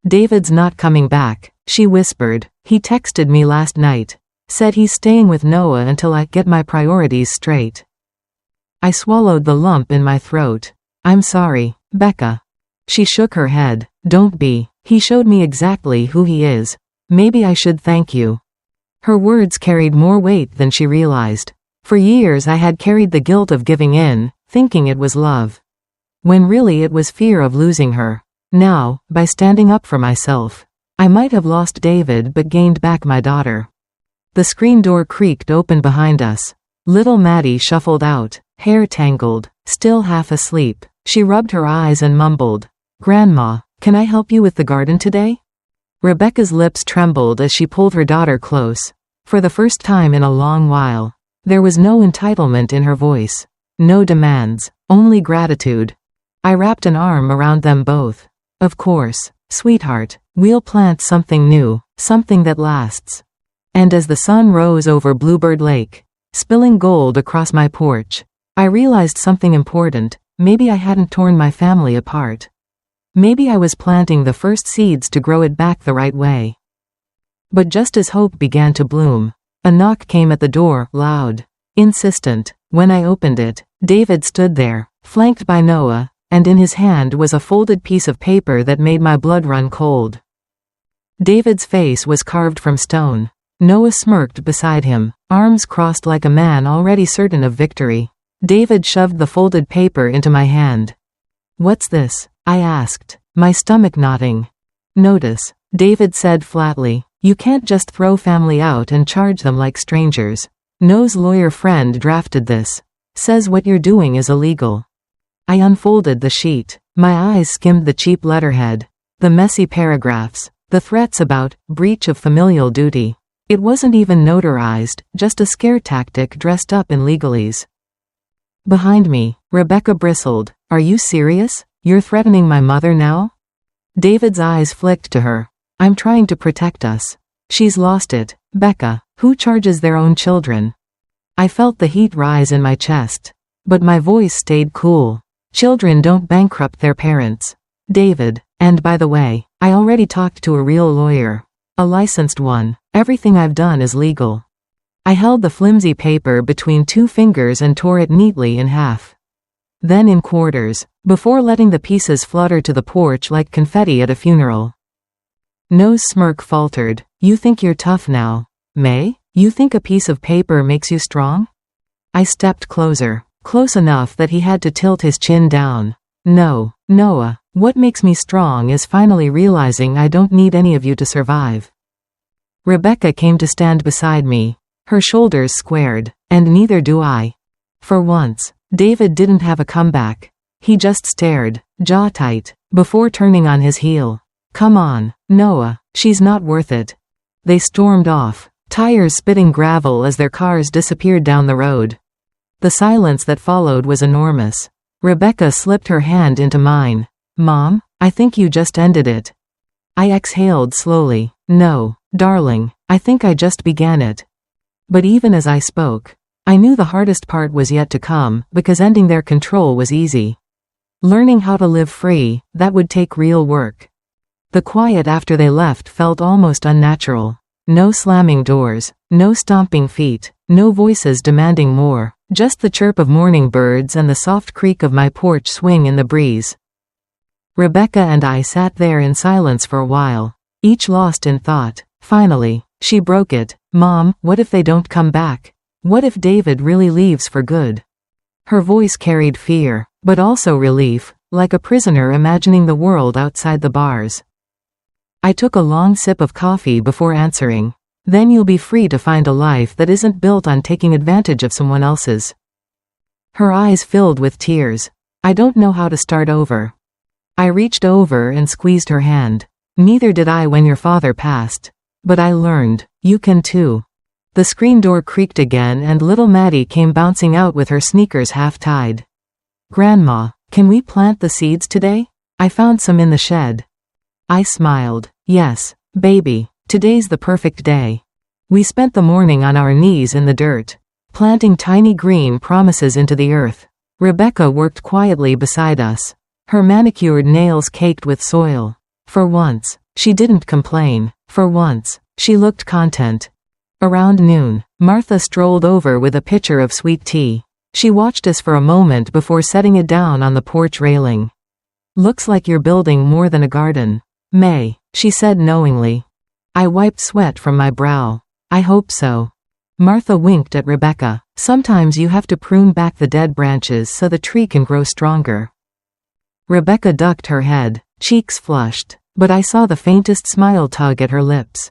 David's not coming back, she whispered. He texted me last night. Said he's staying with Noah until I get my priorities straight. I swallowed the lump in my throat. I'm sorry, Becca. She shook her head. Don't be. He showed me exactly who he is. Maybe I should thank you. Her words carried more weight than she realized. For years I had carried the guilt of giving in, thinking it was love, when really it was fear of losing her. Now, by standing up for myself, I might have lost David but gained back my daughter. The screen door creaked open behind us. Little Maddie shuffled out, hair tangled, still half asleep. She rubbed her eyes and mumbled, "Grandma, can I help you with the garden today?" Rebecca's lips trembled as she pulled her daughter close. For the first time in a long while, there was no entitlement in her voice. No demands, only gratitude. I wrapped an arm around them both. Of course, sweetheart, we'll plant something new, something that lasts. And as the sun rose over Bluebird Lake, spilling gold across my porch, I realized something important. Maybe I hadn't torn my family apart. Maybe I was planting the first seeds to grow it back the right way. But just as hope began to bloom, a knock came at the door, loud, insistent. When I opened it, David stood there, flanked by Noah, and in his hand was a folded piece of paper that made my blood run cold. David's face was carved from stone. Noah smirked beside him, arms crossed like a man already certain of victory. David shoved the folded paper into my hand. "What's this?" I asked, my stomach knotting. "Notice," David said flatly. "You can't just throw family out and charge them like strangers. Noah's lawyer friend drafted this. Says what you're doing is illegal." I unfolded the sheet. My eyes skimmed the cheap letterhead, the messy paragraphs, the threats about breach of familial duty. It wasn't even notarized, just a scare tactic dressed up in legalese. Behind me, Rebecca bristled. "Are you serious? You're threatening my mother now?" David's eyes flicked to her. "I'm trying to protect us. She's lost it, Becca. Who charges their own children?" I felt the heat rise in my chest, but my voice stayed cool. Children don't bankrupt their parents, David. And by the way, I already talked to a real lawyer. A licensed one. Everything I've done is legal. I held the flimsy paper between two fingers and tore it neatly in half. Then in quarters, before letting the pieces flutter to the porch like confetti at a funeral. Noah's smirk faltered. "You think you're tough now, May? You think a piece of paper makes you strong?" I stepped closer, close enough that he had to tilt his chin down. "No, Noah, what makes me strong is finally realizing I don't need any of you to survive." Rebecca came to stand beside me, her shoulders squared, and neither do I. For once, David didn't have a comeback. He just stared, jaw tight, before turning on his heel. "Come on, Noah, she's not worth it." They stormed off, tires spitting gravel as their cars disappeared down the road. The silence that followed was enormous. Rebecca slipped her hand into mine. "Mom, I think you just ended it." I exhaled slowly. "No, darling, I think I just began it." But even as I spoke, I knew the hardest part was yet to come, because ending their control was easy. Learning how to live free, that would take real work. The quiet after they left felt almost unnatural. No slamming doors, no stomping feet, no voices demanding more, just the chirp of morning birds and the soft creak of my porch swing in the breeze. Rebecca and I sat there in silence for a while, each lost in thought. Finally, she broke it. "Mom, what if they don't come back? What if David really leaves for good?" Her voice carried fear, but also relief, like a prisoner imagining the world outside the bars. I took a long sip of coffee before answering. "Then you'll be free to find a life that isn't built on taking advantage of someone else's." Her eyes filled with tears. "I don't know how to start over." I reached over and squeezed her hand. "Neither did I when your father passed. But I learned. You can too." The screen door creaked again and little Maddie came bouncing out with her sneakers half-tied. "Grandma, can we plant the seeds today? I found some in the shed." I smiled. "Yes, baby, today's the perfect day." We spent the morning on our knees in the dirt, planting tiny green promises into the earth. Rebecca worked quietly beside us, her manicured nails caked with soil. For once, she didn't complain. For once, she looked content. Around noon, Martha strolled over with a pitcher of sweet tea. She watched us for a moment before setting it down on the porch railing. "Looks like you're building more than a garden, May," she said knowingly. I wiped sweat from my brow. "I hope so." Martha winked at Rebecca. "Sometimes you have to prune back the dead branches so the tree can grow stronger." Rebecca ducked her head, cheeks flushed, but I saw the faintest smile tug at her lips.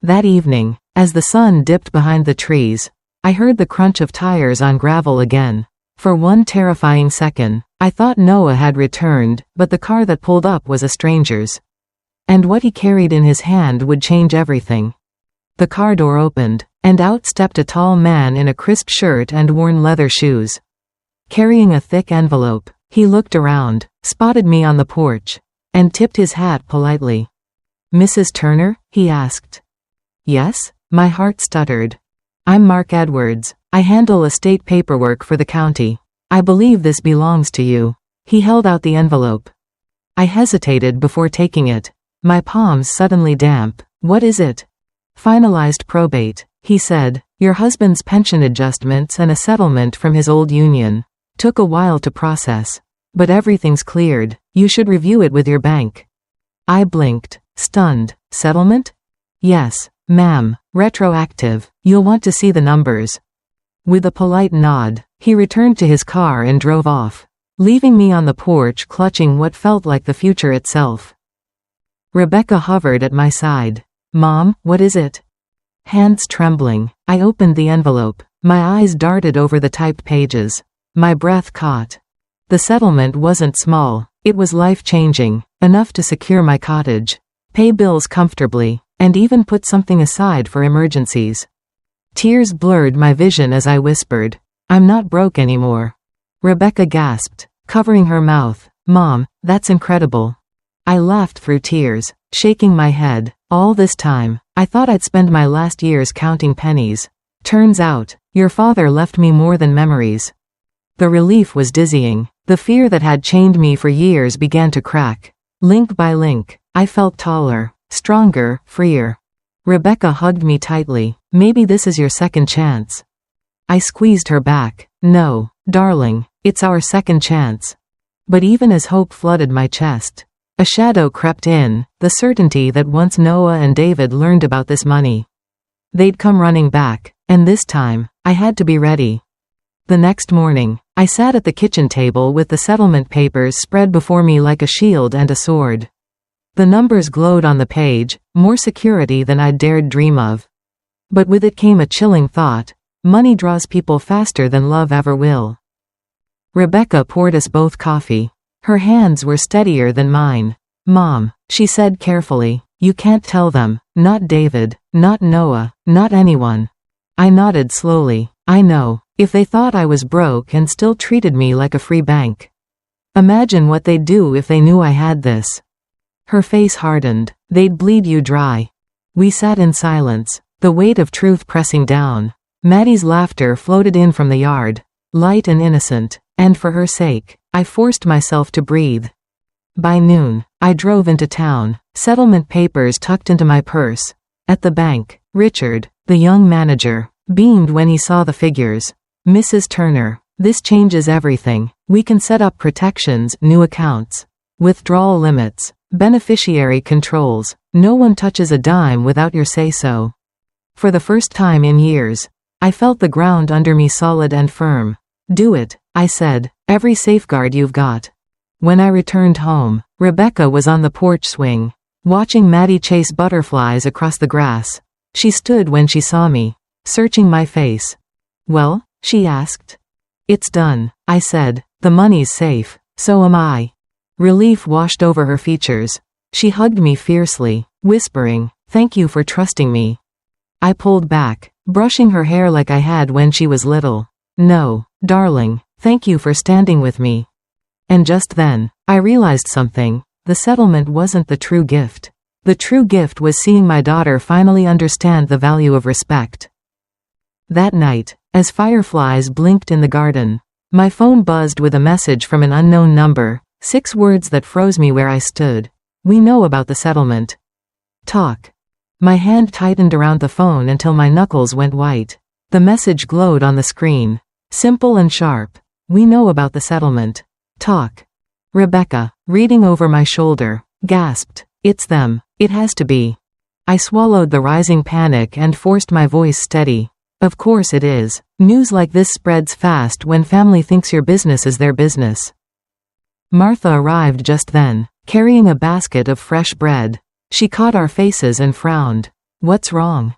That evening, as the sun dipped behind the trees, I heard the crunch of tires on gravel again. For one terrifying second, I thought Noah had returned, but the car that pulled up was a stranger's. And what he carried in his hand would change everything. The car door opened, and out stepped a tall man in a crisp shirt and worn leather shoes. Carrying a thick envelope, he looked around, spotted me on the porch, and tipped his hat politely. "Mrs. Turner?" he asked. "Yes?" My heart stuttered. "I'm Mark Edwards. I handle estate paperwork for the county. I believe this belongs to you." He held out the envelope. I hesitated before taking it, my palms suddenly damp. "What is it?" "Finalized probate," he said. "Your husband's pension adjustments and a settlement from his old union. Took a while to process. But everything's cleared. You should review it with your bank." I blinked, stunned. "Settlement?" "Yes, ma'am. Retroactive. You'll want to see the numbers." With a polite nod, he returned to his car and drove off, leaving me on the porch clutching what felt like the future itself. Rebecca hovered at my side. "Mom, what is it?" Hands trembling, I opened the envelope. My eyes darted over the typed pages. My breath caught. The settlement wasn't small. It was life-changing, enough to secure my cottage, pay bills comfortably, and even put something aside for emergencies. Tears blurred my vision as I whispered, "I'm not broke anymore." Rebecca gasped, covering her mouth. "Mom, that's incredible." I laughed through tears, shaking my head. "All this time, I thought I'd spend my last years counting pennies. Turns out, your father left me more than memories." The relief was dizzying. The fear that had chained me for years began to crack. Link by link, I felt taller, stronger, freer. Rebecca hugged me tightly. "Maybe this is your second chance." I squeezed her back. "No, darling, it's our second chance." But even as hope flooded my chest, a shadow crept in, the certainty that once Noah and David learned about this money, they'd come running back, and this time, I had to be ready. The next morning, I sat at the kitchen table with the settlement papers spread before me like a shield and a sword. The numbers glowed on the page, more security than I'd dared dream of. But with it came a chilling thought: money draws people faster than love ever will. Rebecca poured us both coffee. Her hands were steadier than mine. "Mom," she said carefully, "you can't tell them, not David, not Noah, not anyone." I nodded slowly. "I know. If they thought I was broke and still treated me like a free bank. Imagine what they'd do if they knew I had this." Her face hardened. "They'd bleed you dry." We sat in silence, the weight of truth pressing down. Maddie's laughter floated in from the yard, light and innocent, and for her sake, I forced myself to breathe. By noon, I drove into town, settlement papers tucked into my purse. At the bank, Richard, the young manager, beamed when he saw the figures. "Mrs. Turner, this changes everything. We can set up protections, new accounts, withdrawal limits, beneficiary controls. No one touches a dime without your say-so." For the first time in years, I felt the ground under me solid and firm. "Do it," I said. "Every safeguard you've got." When I returned home, Rebecca was on the porch swing, watching Maddie chase butterflies across the grass. She stood when she saw me, searching my face. "Well?" she asked. "It's done," I said. "The money's safe. So am I." Relief washed over her features. She hugged me fiercely, whispering, "Thank you for trusting me." I pulled back, brushing her hair like I had when she was little. "No, darling, thank you for standing with me." And just then, I realized something. The settlement wasn't the true gift. The true gift was seeing my daughter finally understand the value of respect. That night, as fireflies blinked in the garden, My phone buzzed with a message from an unknown number, 6 words that froze me where I stood. We know about the settlement. Talk. My hand tightened around the phone until my knuckles went white. The message glowed on the screen. Simple and sharp. We know about the settlement. Talk. Rebecca, reading over my shoulder, gasped. It's them. It has to be. I swallowed the rising panic and forced my voice steady. Of course it is. News like this spreads fast when family thinks your business is their business. Martha arrived just then, carrying a basket of fresh bread. She caught our faces and frowned. What's wrong?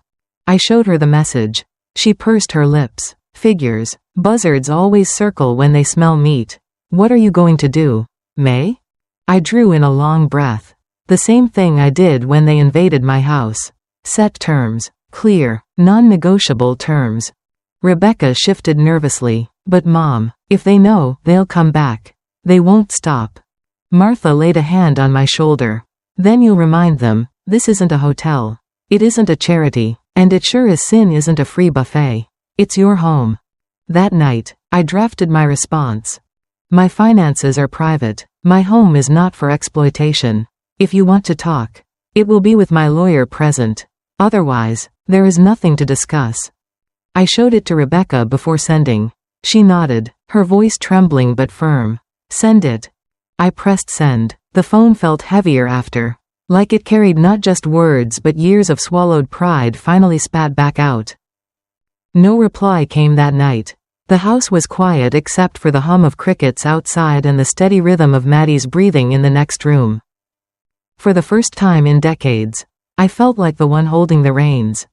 I showed her the message. She pursed her lips. Figures. Buzzards always circle when they smell meat. What are you going to do, May? I drew in a long breath. The same thing I did when they invaded my house. Set terms. Clear, non-negotiable terms. Rebecca shifted nervously. But Mom, if they know, they'll come back. They won't stop. Martha laid a hand on my shoulder. Then you'll remind them, this isn't a hotel. It isn't a charity, and it sure as sin isn't a free buffet. It's your home. That night, I drafted my response. My finances are private. My home is not for exploitation. If you want to talk, it will be with my lawyer present. Otherwise, there is nothing to discuss. I showed it to Rebecca before sending. She nodded, her voice trembling but firm. Send it. I pressed send. The phone felt heavier after. Like it carried not just words but years of swallowed pride finally spat back out. No reply came that night. The house was quiet except for the hum of crickets outside and the steady rhythm of Maddie's breathing in the next room. For the first time in decades, I felt like the one holding the reins.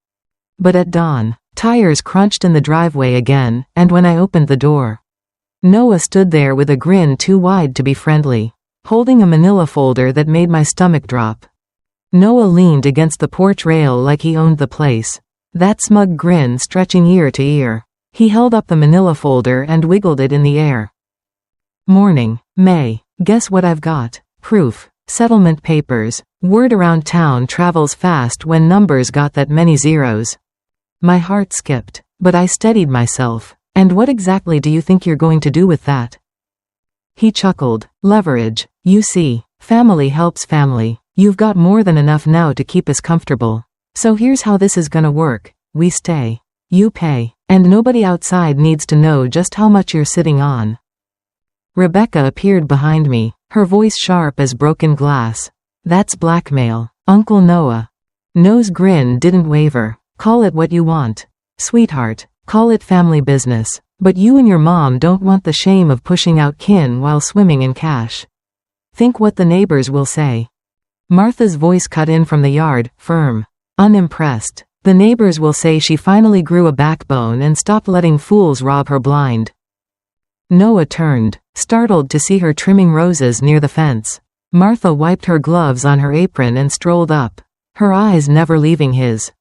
But at dawn, tires crunched in the driveway again, and when I opened the door, Noah stood there with a grin too wide to be friendly, holding a manila folder that made my stomach drop. Noah leaned against the porch rail like he owned the place, that smug grin stretching ear to ear. He held up the manila folder and wiggled it in the air. Morning, May. Guess what I've got? Proof. Settlement papers. Word around town travels fast when numbers got that many zeros. My heart skipped, but I steadied myself. And what exactly do you think you're going to do with that? He chuckled. Leverage. You see, family helps family. You've got more than enough now to keep us comfortable. So here's how this is gonna work. We stay. You pay. And nobody outside needs to know just how much you're sitting on. Rebecca appeared behind me, her voice sharp as broken glass. That's blackmail, Uncle Noah. Noah's grin didn't waver. Call it what you want. Sweetheart, call it family business. But you and your mom don't want the shame of pushing out kin while swimming in cash. Think what the neighbors will say. Martha's voice cut in from the yard, firm. Unimpressed. The neighbors will say she finally grew a backbone and stopped letting fools rob her blind. Noah turned, startled to see her trimming roses near the fence. Martha wiped her gloves on her apron and strolled up, her eyes never leaving his.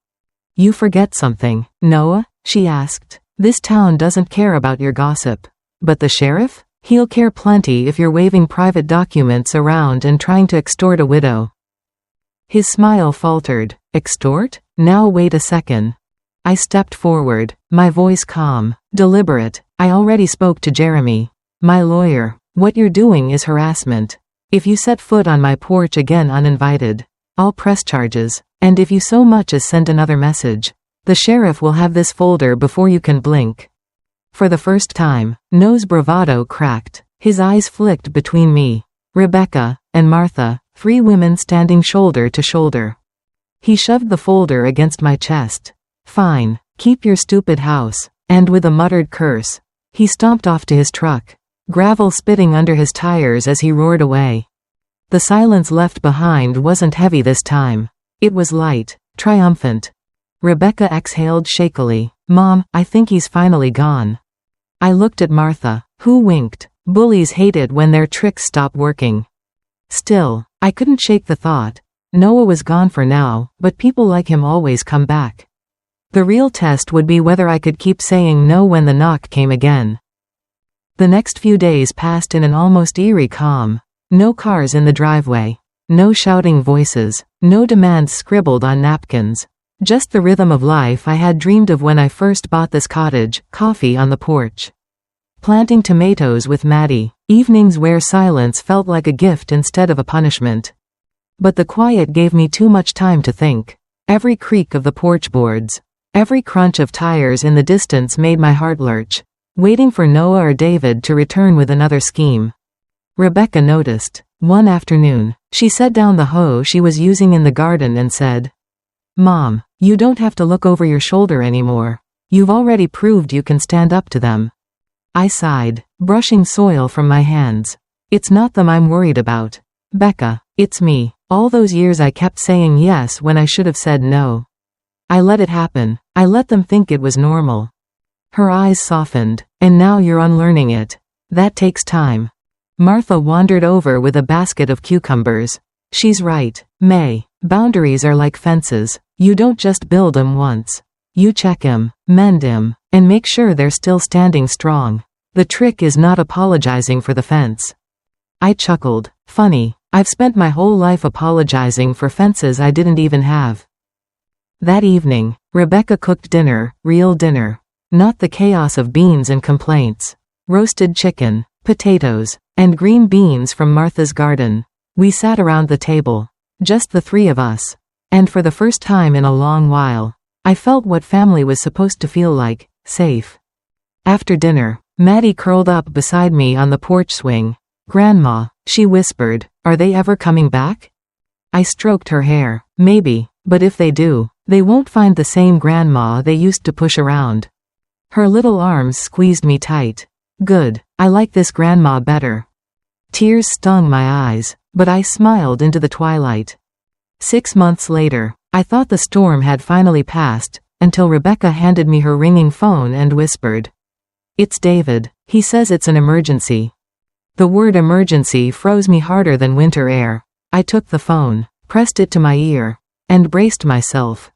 You forget something, Noah? She asked. This town doesn't care about your gossip. But the sheriff? He'll care plenty if you're waving private documents around and trying to extort a widow. His smile faltered. Extort? Now wait a second. I stepped forward, my voice calm, deliberate. I already spoke to Jeremy, my lawyer. What you're doing is harassment. If you set foot on my porch again uninvited, I'll press charges. And if you so much as send another message, the sheriff will have this folder before you can blink. For the first time, Noah's bravado cracked. His eyes flicked between me, Rebecca, and Martha, 3 women standing shoulder to shoulder. He shoved the folder against my chest. Fine, keep your stupid house. And with a muttered curse, he stomped off to his truck, gravel spitting under his tires as he roared away. The silence left behind wasn't heavy this time. It was light, triumphant. Rebecca exhaled shakily. Mom, I think he's finally gone. I looked at Martha, who winked. Bullies hate it when their tricks stop working. Still, I couldn't shake the thought. Noah was gone for now, but people like him always come back. The real test would be whether I could keep saying no when the knock came again. The next few days passed in an almost eerie calm. No cars in the driveway. No shouting voices. No demands scribbled on napkins. Just the rhythm of life I had dreamed of when I first bought this cottage, coffee on the porch. Planting tomatoes with Maddie. Evenings where silence felt like a gift instead of a punishment. But the quiet gave me too much time to think. Every creak of the porch boards, every crunch of tires in the distance made my heart lurch, waiting for Noah or David to return with another scheme. Rebecca noticed. One afternoon, she set down the hoe she was using in the garden and said, "Mom, you don't have to look over your shoulder anymore. You've already proved you can stand up to them." I sighed, brushing soil from my hands. It's not them I'm worried about, Becca, it's me. All those years I kept saying yes when I should have said no. I let it happen. I let them think it was normal. Her eyes softened. And now you're unlearning it. That takes time. Martha wandered over with a basket of cucumbers. She's right, May. Boundaries are like fences. You don't just build 'em once. You check 'em, mend 'em, and make sure they're still standing strong. The trick is not apologizing for the fence. I chuckled. Funny, I've spent my whole life apologizing for fences I didn't even have. That evening, Rebecca cooked dinner, real dinner. Not the chaos of beans and complaints. Roasted chicken, potatoes, and green beans from Martha's garden. We sat around the table. Just the three of us. And for the first time in a long while, I felt what family was supposed to feel like, safe. After dinner, Maddie curled up beside me on the porch swing. "Grandma," she whispered, "are they ever coming back?" I stroked her hair. "Maybe, but if they do, they won't find the same grandma they used to push around." Her little arms squeezed me tight. "Good, I like this grandma better." Tears stung my eyes, but I smiled into the twilight. 6 months later, I thought the storm had finally passed, until Rebecca handed me her ringing phone and whispered, "It's David. He says it's an emergency." The word emergency froze me harder than winter air. I took the phone, pressed it to my ear, and braced myself.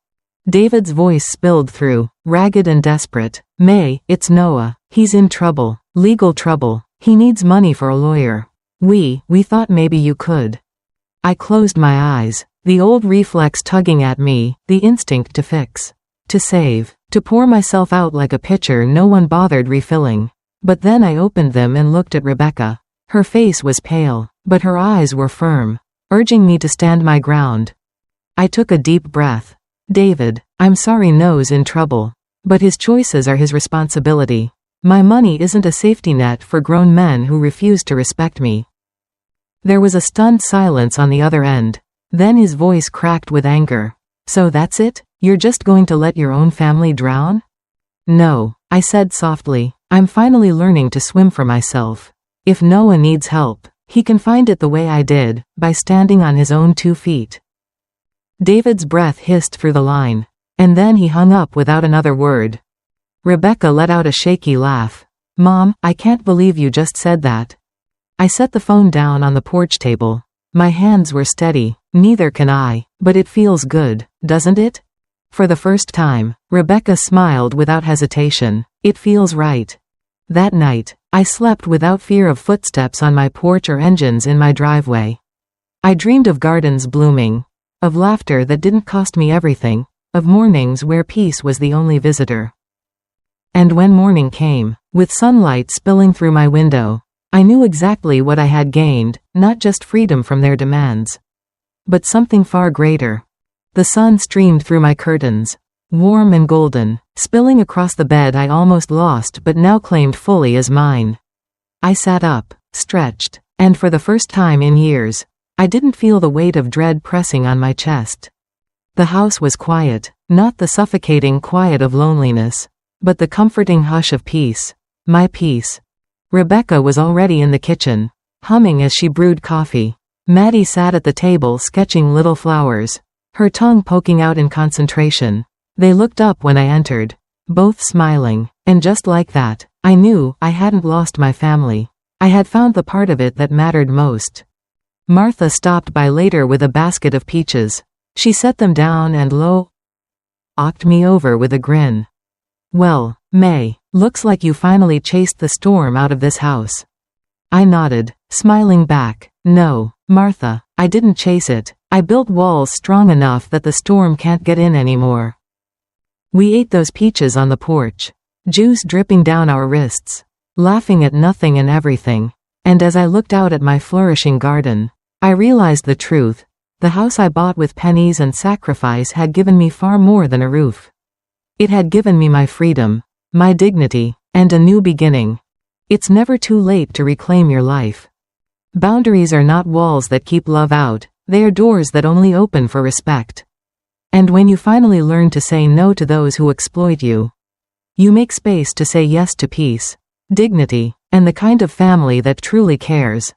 David's voice spilled through, ragged and desperate. "May, it's Noah. He's in trouble. Legal trouble. He needs money for a lawyer. We thought maybe you could." I closed my eyes, the old reflex tugging at me, the instinct to fix, to save, to pour myself out like a pitcher no one bothered refilling. But then I opened them and looked at Rebecca. Her face was pale, but her eyes were firm, urging me to stand my ground. I took a deep breath. "David, I'm sorry Noah's in trouble. But his choices are his responsibility. My money isn't a safety net for grown men who refuse to respect me." There was a stunned silence on the other end. Then his voice cracked with anger. "So that's it? You're just going to let your own family drown?" "No," I said softly. "I'm finally learning to swim for myself. If Noah needs help, he can find it the way I did, by standing on his own 2 feet." David's breath hissed through the line. And then he hung up without another word. Rebecca let out a shaky laugh. "Mom, I can't believe you just said that." I set the phone down on the porch table. My hands were steady. "Neither can I, but it feels good, doesn't it?" For the first time, Rebecca smiled without hesitation. "It feels right." That night, I slept without fear of footsteps on my porch or engines in my driveway. I dreamed of gardens blooming, of laughter that didn't cost me everything, of mornings where peace was the only visitor. And when morning came, with sunlight spilling through my window, I knew exactly what I had gained, not just freedom from their demands, but something far greater. The sun streamed through my curtains, warm and golden, spilling across the bed I almost lost but now claimed fully as mine. I sat up, stretched, and for the first time in years, I didn't feel the weight of dread pressing on my chest. The house was quiet, not the suffocating quiet of loneliness, but the comforting hush of peace. My peace. Rebecca was already in the kitchen, humming as she brewed coffee. Maddie sat at the table sketching little flowers, her tongue poking out in concentration. They looked up when I entered, both smiling, and just like that, I knew I hadn't lost my family. I had found the part of it that mattered most. Martha stopped by later with a basket of peaches. She set them down and looked me over with a grin. "Well, May, looks like you finally chased the storm out of this house." I nodded, smiling back. "No, Martha, I didn't chase it. I built walls strong enough that the storm can't get in anymore." We ate those peaches on the porch, juice dripping down our wrists. laughing at nothing and everything. And as I looked out at my flourishing garden, I realized the truth. The house I bought with pennies and sacrifice had given me far more than a roof. It had given me my freedom, my dignity, and a new beginning. It's never too late to reclaim your life. Boundaries are not walls that keep love out, they are doors that only open for respect. And when you finally learn to say no to those who exploit you, you make space to say yes to peace, dignity, and the kind of family that truly cares.